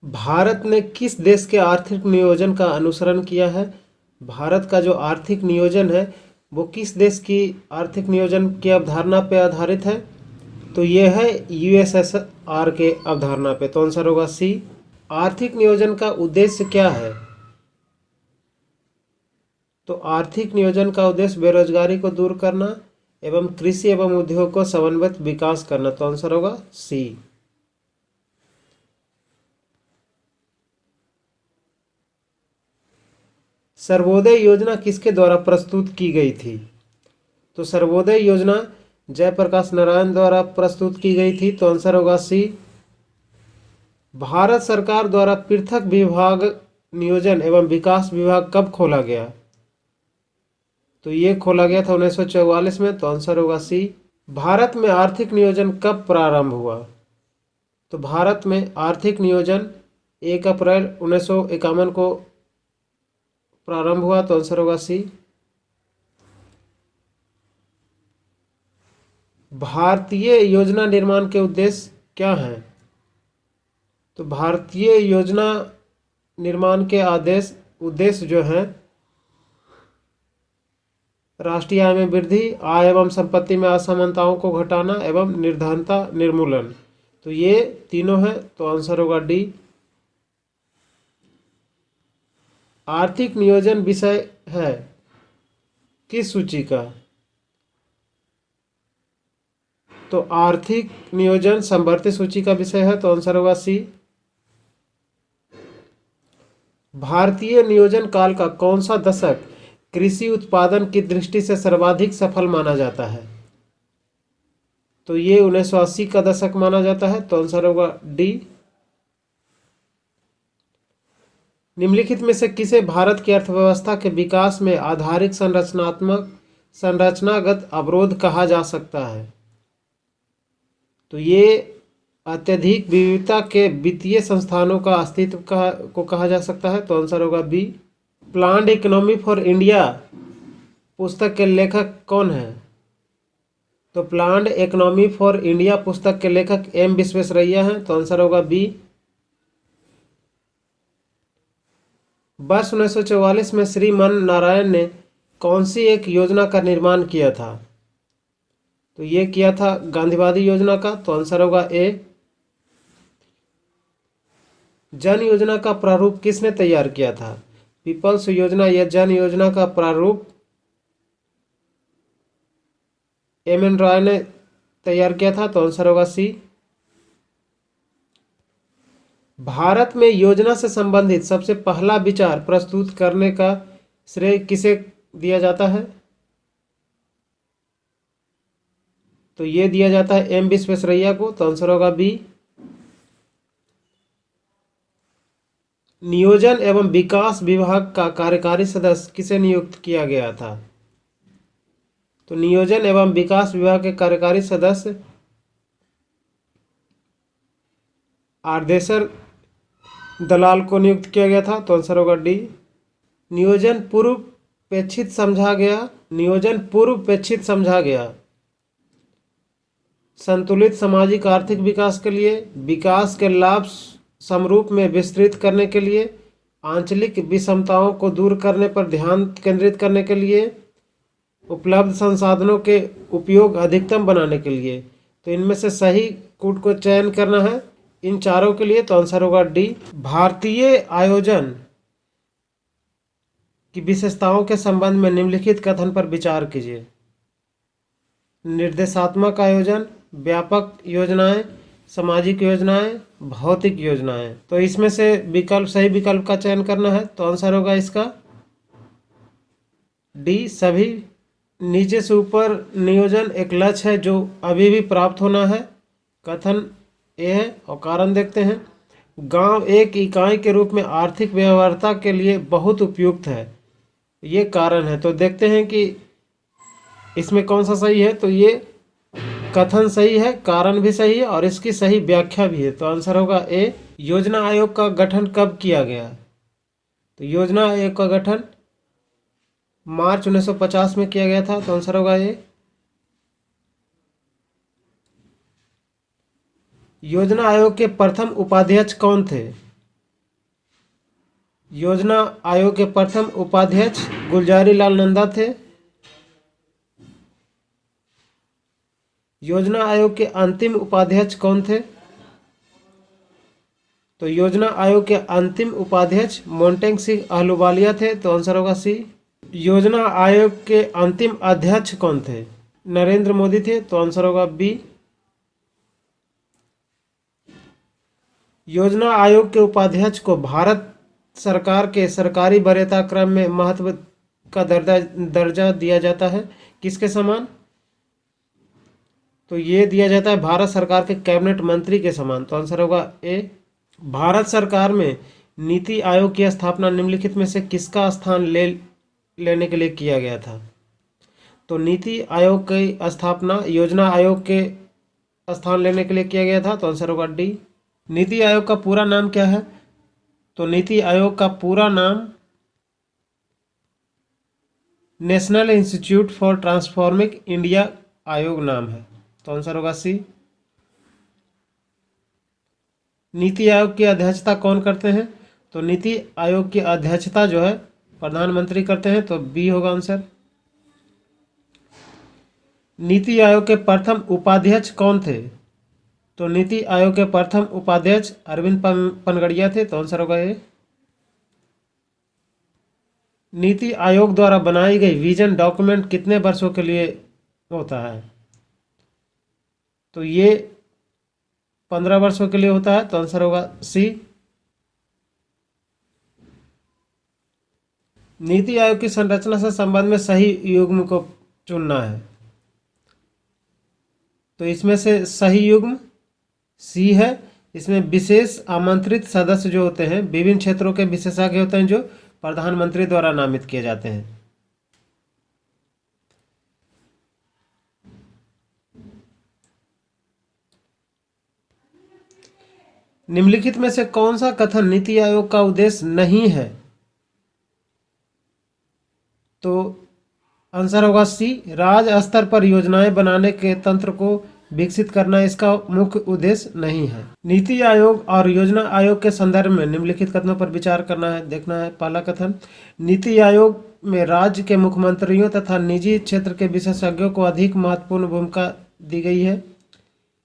भारत ने किस देश के आर्थिक नियोजन का अनुसरण किया है? भारत का जो आर्थिक नियोजन है वो किस देश की आर्थिक नियोजन की अवधारणा पे आधारित है? तो ये है यूएसएसआर के अवधारणा पे। तो आंसर होगा सी। आर्थिक नियोजन का उद्देश्य क्या है? तो आर्थिक नियोजन का उद्देश्य बेरोजगारी को दूर करना एवं कृषि एवं उद्योग को समन्वित विकास करना। तो आंसर होगा सी। सर्वोदय योजना किसके द्वारा प्रस्तुत की गई थी? तो सर्वोदय योजना जयप्रकाश नारायण द्वारा प्रस्तुत की गई थी। तो आंसर होगा सी। भारत सरकार द्वारा पृथक विभाग नियोजन एवं विकास विभाग कब खोला गया? तो ये खोला गया था 1944 में। तो आंसर होगा सी। भारत में आर्थिक नियोजन कब प्रारंभ हुआ? तो भारत में आर्थिक नियोजन 1 अप्रैल 1951 को प्रारंभ हुआ। तो आंसर होगा सी। भारतीय योजना निर्माण के उद्देश्य क्या हैं? तो भारतीय योजना निर्माण के उद्देश्य जो हैं राष्ट्रीय आय में वृद्धि, आय एवं संपत्ति में असमानताओं को घटाना एवं निर्धनता निर्मूलन। तो ये तीनों हैं। तो आंसर होगा डी। आर्थिक नियोजन विषय है किस सूची का? तो आर्थिक नियोजन समवर्ती सूची का विषय है। तो आंसर होगा सी। भारतीय नियोजन काल का कौन सा दशक कृषि उत्पादन की दृष्टि से सर्वाधिक सफल माना जाता है? तो ये 1980 का दशक माना जाता है। तो आंसर होगा डी। निम्नलिखित में से किसे भारत की अर्थव्यवस्था के विकास में आधारित संरचनागत अवरोध कहा जा सकता है? तो ये अत्यधिक विविधता के वित्तीय संस्थानों का अस्तित्व को कहा जा सकता है। तो आंसर होगा B. Planned economy for India पुस्तक के लेखक कौन है? तो प्लान्ड इकोनॉमी फॉर इंडिया पुस्तक के लेखक एम विश्वेश्वरैया हैं। तो आंसर होगा बी। वर्ष 1944 में श्री मन नारायण ने कौन सी एक योजना का निर्माण किया था? तो ये किया था गांधीवादी योजना का। तो आंसर होगा ए। जन योजना का प्रारूप किसने तैयार किया था? पीपल्स योजना या जन योजना का प्रारूप एम एन रॉय ने तैयार किया था। तो आंसर होगा सी। भारत में योजना से संबंधित सबसे पहला विचार प्रस्तुत करने का श्रेय किसे दिया जाता है? तो ये दिया जाता है एम विश्वेश्वरैया को। तो आंसर होगा बी। नियोजन एवं विकास विभाग का कार्यकारी सदस्य किसे नियुक्त किया गया था? तो नियोजन एवं विकास विभाग के कार्यकारी सदस्य आरदेसर दलाल को नियुक्त किया गया था। तो आंसर होगा डी। नियोजन पूर्वपेक्षित समझा गया संतुलित सामाजिक आर्थिक विकास के लिए, विकास के लाभ समरूप में विस्तृत करने के लिए, आंचलिक विषमताओं को दूर करने पर ध्यान केंद्रित करने के लिए, उपलब्ध संसाधनों के उपयोग अधिकतम बनाने के लिए। तो इनमें से सही कूट को चयन करना है इन चारों के लिए। तो आंसर होगा डी। भारतीय आयोजन की विशेषताओं के संबंध में निम्नलिखित कथन पर विचार कीजिए। निर्देशात्मक आयोजन, व्यापक योजनाएं, सामाजिक योजनाएं, भौतिक योजनाएं। तो इसमें से सही विकल्प का चयन करना है। तो आंसर होगा इसका डी सभी। नीचे से ऊपर नियोजन एक लक्ष्य है जो अभी भी प्राप्त होना है। कथन ए है और कारण देखते हैं। गांव एक इकाई के रूप में आर्थिक व्यवहार्यता के लिए बहुत उपयुक्त है, ये कारण है। तो देखते हैं कि इसमें कौन सा सही है। तो ये कथन सही है, कारण भी सही है और इसकी सही व्याख्या भी है। तो आंसर होगा ए। योजना आयोग का गठन कब किया गया? तो योजना आयोग का गठन मार्च 1950 में किया गया था। तो आंसर होगा ए। योजना आयोग के प्रथम उपाध्यक्ष कौन थे? योजना आयोग के प्रथम उपाध्यक्ष गुलजारी लाल नंदा थे। योजना आयोग के अंतिम उपाध्यक्ष कौन थे? तो योजना आयोग के अंतिम उपाध्यक्ष मोंटेग सिंह अहलूवालिया थे। तो आंसर होगा सी। योजना आयोग के अंतिम अध्यक्ष कौन थे? नरेंद्र मोदी थे। तो आंसर होगा बी। योजना आयोग के उपाध्यक्ष को भारत सरकार के सरकारी वरीयता क्रम में महत्व का दर्जा दिया जाता है, किसके समान? तो ये दिया जाता है भारत सरकार के कैबिनेट मंत्री के समान। तो आंसर होगा ए। भारत सरकार में नीति आयोग की स्थापना निम्नलिखित में से किसका स्थान लेने के लिए किया गया था? तो नीति आयोग की स्थापना योजना आयोग के स्थान लेने के लिए किया गया था। तो आंसर होगा डी। नीति आयोग का पूरा नाम क्या है? तो नीति आयोग का पूरा नाम national institute for transforming India आयोग नाम है। तो आंसर होगा सी। नीति आयोग की अध्यक्षता कौन करते हैं? तो नीति आयोग की अध्यक्षता जो है प्रधानमंत्री करते हैं। तो बी होगा आंसर। नीति आयोग के प्रथम उपाध्यक्ष कौन थे? तो नीति आयोग के प्रथम उपाध्यक्ष अरविंद पनगड़िया थे। तो आंसर होगा ए। नीति आयोग द्वारा बनाई गई विजन डॉक्यूमेंट कितने वर्षों के लिए होता है? तो ये 15 वर्षों के लिए होता है। तो आंसर होगा सी। नीति आयोग की संरचना से संबंध में सही युग्म को चुनना है। तो इसमें से सही युग्म सी है। इसमें विशेष आमंत्रित सदस्य जो होते हैं विभिन्न क्षेत्रों के विशेषज्ञ होते हैं जो प्रधानमंत्री द्वारा नामित किए जाते हैं। निम्नलिखित में से कौन सा कथन नीति आयोग का उद्देश्य नहीं है? तो आंसर होगा सी। राज्य स्तर पर योजनाएं बनाने के तंत्र को विकसित करना इसका मुख्य उद्देश्य नहीं है। नीति आयोग और योजना आयोग के संदर्भ में निम्नलिखित कथनों पर विचार करना है, देखना है। पहला कथन, नीति आयोग में राज्य के मुख्यमंत्रियों तथा निजी क्षेत्र के विशेषज्ञों को अधिक महत्वपूर्ण भूमिका दी गई है।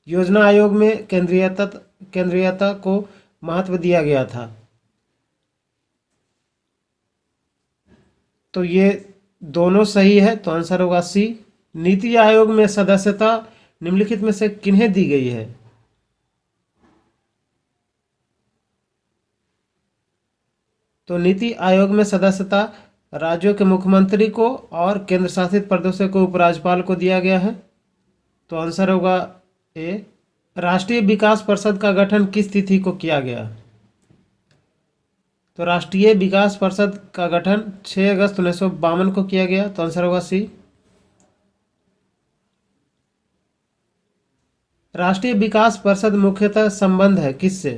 योजना आयोग में केंद्रीयता को महत्व दिया गया था। तो ये दोनों सही है। तो आंसर होगा सी। नीति आयोग में सदस्यता निम्नलिखित में से किन्हें दी गई है? तो नीति आयोग में सदस्यता राज्यों के मुख्यमंत्री को और केंद्र शासित प्रदेशों को उपराज्यपाल को दिया गया है। तो आंसर होगा ए। राष्ट्रीय विकास परिषद का गठन किस तिथि को किया गया? तो राष्ट्रीय विकास परिषद का गठन 6 अगस्त 1952 को किया गया। तो आंसर होगा सी। राष्ट्रीय विकास परिषद मुख्यतः संबंध है किससे?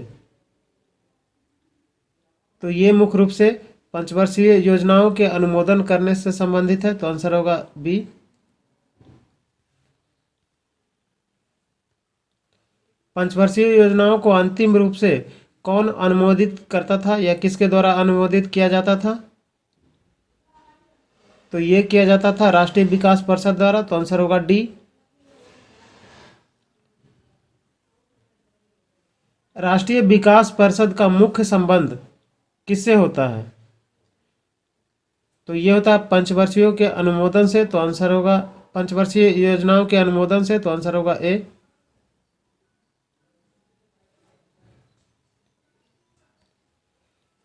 तो ये मुख्य रूप से पंचवर्षीय योजनाओं के अनुमोदन करने से संबंधित है। तो आंसर होगा बी। पंचवर्षीय योजनाओं को अंतिम रूप से कौन अनुमोदित करता था या किसके द्वारा अनुमोदित किया जाता था? तो ये किया जाता था राष्ट्रीय विकास परिषद द्वारा। तो आंसर होगा डी। राष्ट्रीय विकास परिषद का मुख्य संबंध किससे होता है? तो ये होता है पंचवर्षीयों के अनुमोदन से। तो आंसर होगा पंचवर्षीय योजनाओं के अनुमोदन से। तो आंसर होगा ए।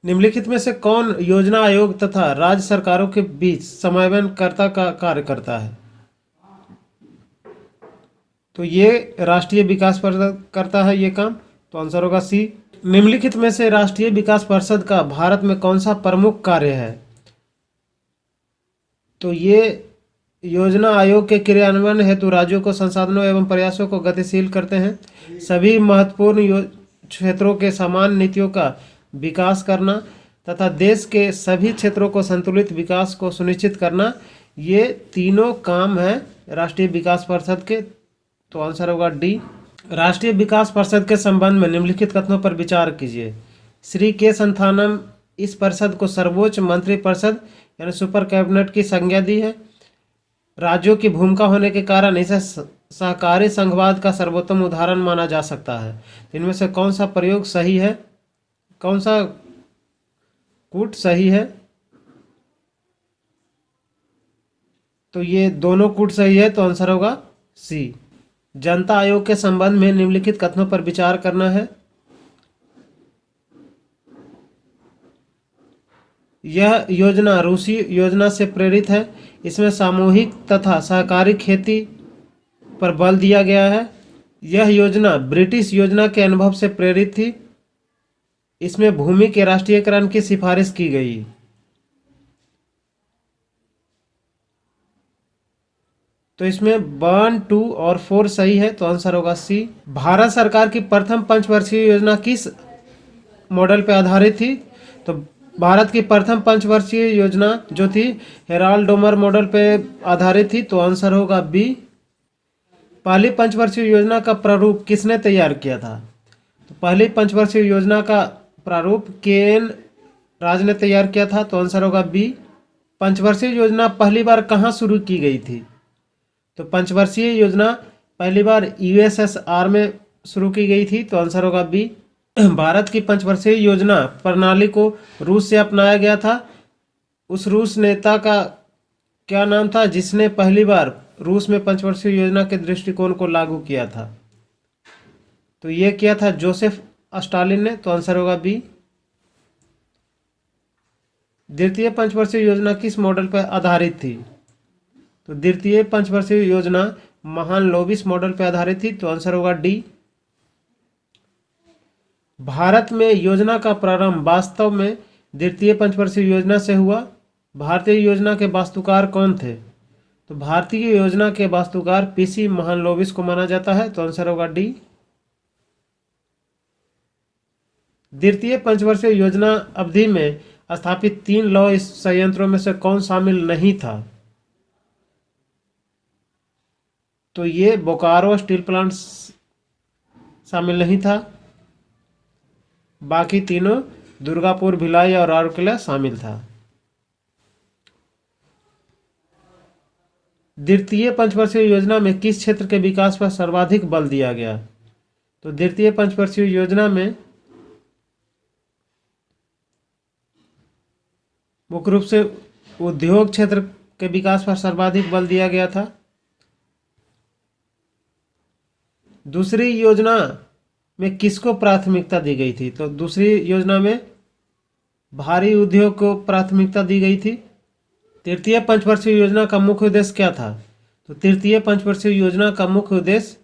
निम्नलिखित में से कौन योजना आयोग तथा राज्य सरकारों के बीच समन्वयकर्ता का कार्य करता है? तो ये राष्ट्रीय विकास परिषद करता है ये काम। तो आंसर होगा सी। निम्नलिखित में से राष्ट्रीय विकास परिषद का भारत में कौन सा प्रमुख कार्य है? तो ये योजना आयोग के क्रियान्वयन हेतु राज्यों को संसाधनों एवं प्रयासों को गतिशील करते हैं। सभी महत्वपूर्ण क्षेत्रों के समान नीतियों का विकास करना तथा देश के सभी क्षेत्रों को संतुलित विकास को सुनिश्चित करना, ये तीनों काम है राष्ट्रीय विकास परिषद के। तो आंसर होगा डी। राष्ट्रीय विकास परिषद के संबंध में निम्नलिखित कथनों पर विचार कीजिए। श्री के संथानम इस परिषद को सर्वोच्च मंत्रिपरिषद यानी सुपर कैबिनेट की संज्ञा दी है। राज्यों की भूमिका होने के कारण इसे सहकारी संघवाद का सर्वोत्तम उदाहरण माना जा सकता है। इनमें से कौन सा प्रयोग सही है, कौन सा कूट सही है? तो ये दोनों कूट सही है, तो आंसर होगा सी। जनता आयोग के संबंध में निम्नलिखित कथनों पर विचार करना है। यह योजना रूसी योजना से प्रेरित है। इसमें सामूहिक तथा सहकारी खेती पर बल दिया गया है। यह योजना ब्रिटिश योजना के अनुभव से प्रेरित थी। इसमें भूमि के राष्ट्रीयकरण की सिफारिश की गई। तो इसमें 1, 2 और 4 सही है, तो आंसर होगा सी। भारत सरकार की प्रथम पंचवर्षीय योजना किस मॉडल पर आधारित थी? तो भारत की प्रथम पंचवर्षीय योजना जो थी हेराल्ड डोमर मॉडल पे आधारित थी, तो आंसर होगा बी। पहली पंचवर्षीय योजना का प्रारूप किसने तैयार किया था? तो पहली पंचवर्षीय योजना का प्रारूप के.एन. राज ने तैयार किया था, तो आंसर होगा बी। पंचवर्षीय योजना पहली बार कहाँ शुरू की गई थी? तो पंचवर्षीय योजना पहली बार यूएसएसआर में शुरू की गई थी, तो आंसर होगा बी। भारत की पंचवर्षीय योजना प्रणाली को रूस से अपनाया गया था। उस रूस नेता का क्या नाम था जिसने पहली बार रूस में पंचवर्षीय योजना के दृष्टिकोण को लागू किया था? तो ये किया था जोसेफ स्टालिन ने, तो आंसर होगा बी। द्वितीय पंचवर्षीय योजना किस मॉडल पर आधारित थी? तो द्वितीय पंचवर्षीय योजना महालनोबिस मॉडल पर आधारित थी, तो आंसर होगा डी। भारत में योजना का प्रारंभ वास्तव में द्वितीय पंचवर्षीय योजना से हुआ। भारतीय योजना के वास्तुकार कौन थे? तो भारतीय योजना के वास्तुकार पीसी महालनोबिस को माना जाता है, तो आंसर होगा डी। द्वितीय पंचवर्षीय योजना अवधि में स्थापित 3 लौह संयंत्रों में से कौन शामिल नहीं था? तो ये बोकारो स्टील प्लांट शामिल नहीं था। बाकी तीनों दुर्गापुर, भिलाई और राउरकेला शामिल था। द्वितीय पंचवर्षीय योजना में किस क्षेत्र के विकास पर सर्वाधिक बल दिया गया? तो द्वितीय पंचवर्षीय योजना में मुख्य रूप से उद्योग क्षेत्र के विकास पर सर्वाधिक बल दिया गया था। दूसरी योजना में किसको प्राथमिकता दी गई थी? तो दूसरी योजना में भारी उद्योग को प्राथमिकता दी गई थी। तृतीय पंचवर्षीय योजना का मुख्य उद्देश्य क्या था? तो तृतीय पंचवर्षीय योजना का मुख्य उद्देश्य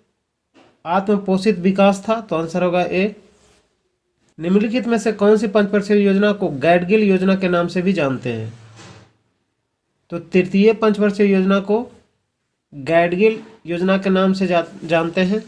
आत्मपोषित विकास था, तो आंसर होगा ए। निम्नलिखित में से कौन सी पंचवर्षीय योजना को गैडगिल योजना के नाम से भी जानते हैं? तो तृतीय पंचवर्षीय योजना को गैडगिल योजना के नाम से जानते हैं।